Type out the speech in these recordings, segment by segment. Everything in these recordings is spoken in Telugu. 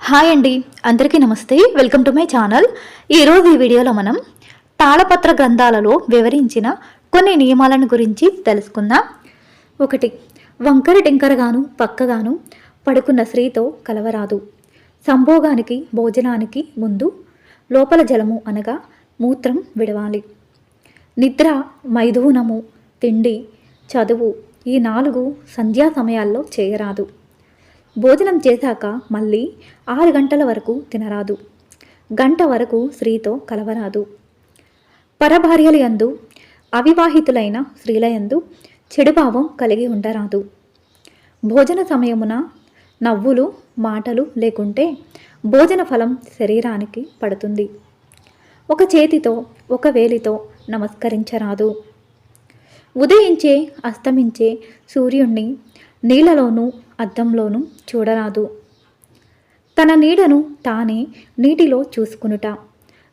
హాయ్ అండి, అందరికీ నమస్తే. Welcome to my channel. ఈరోజు ఈ వీడియోలో మనం తాళపత్ర గ్రంథాలలో వివరించిన కొన్ని నియమాలను గురించి తెలుసుకుందాం. 1. వంకర టింకరగాను పక్కగాను పడుకున్న స్త్రీతో కలవరాదు. సంభోగానికి భోజనానికి ముందు లోపల జలము అనగా మూత్రం విడవాలి. నిద్ర, మైథునము, తిండి, చదువు ఈ 4 సంధ్యా సమయాల్లో చేయరాదు. భోజనం చేశాక మళ్ళీ 6 గంటల వరకు తినరాదు. గంట వరకు స్త్రీతో కలవరాదు. పరభార్యల యందు అవివాహితులైన స్త్రీల యందు చెడుభావం కలిగి ఉండరాదు. భోజన సమయమున నవ్వులు మాటలు లేకుంటే భోజన ఫలం శరీరానికి పడుతుంది. ఒక చేతితో ఒక వేలితో నమస్కరించరాదు. ఉదయించే అస్తమించే సూర్యుణ్ణి నీళ్ళలోనూ అద్దంలోనూ చూడరాదు. తన నీడను తానే నీటిలో చూసుకునుట.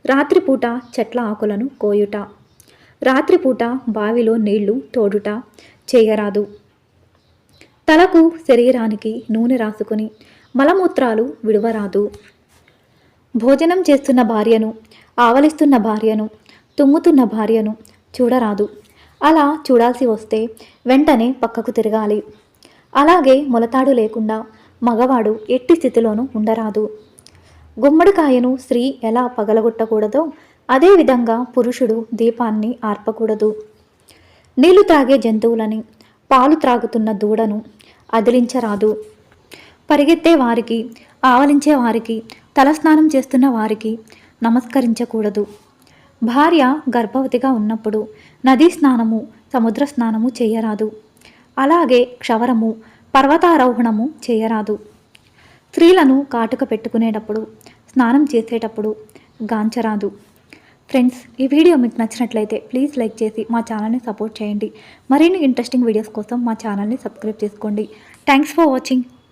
రాత్రిపూట చెట్ల ఆకులను కోయుట. రాత్రిపూట బావిలో నీళ్లు తోడుట చేయరాదు. తలకు శరీరానికి నూనె రాసుకుని మలమూత్రాలు విడవరాదు. భోజనం చేస్తున్న భార్యను, ఆవలిస్తున్న భార్యను, తుమ్ముతున్న భార్యను చూడరాదు. అలా చూడాల్సి వస్తే వెంటనే పక్కకు తిరగాలి. అలాగే మొలతాడు లేకుండా మగవాడు ఎట్టి స్థితిలోనూ ఉండరాదు. గుమ్మడికాయను స్త్రీ ఎలా పగలగొట్టకూడదో అదేవిధంగా పురుషుడు దీపాన్ని ఆర్పకూడదు. నీళ్లు త్రాగే జంతువులని, పాలు త్రాగుతున్న దూడను అదిలించరాదు. పరిగెత్తే వారికి, ఆవలించే వారికి, తలస్నానం చేస్తున్న వారికి నమస్కరించకూడదు. భార్య గర్భవతిగా ఉన్నప్పుడు నదీ స్నానము, సముద్ర స్నానము చేయరాదు. అలాగే క్షవరము, పర్వతారోహణము చేయరాదు. స్త్రీలను కాటుక పెట్టుకునేటప్పుడు, స్నానం చేసేటప్పుడు గాంచరాదు. ఫ్రెండ్స్, ఈ వీడియో మీకు నచ్చినట్లయితే ప్లీజ్ లైక్ చేసి మా ఛానల్ని సపోర్ట్ చేయండి. మరిన్ని ఇంట్రెస్టింగ్ వీడియోస్ కోసం మా ఛానల్ని సబ్స్క్రైబ్ చేసుకోండి. Thanks for watching.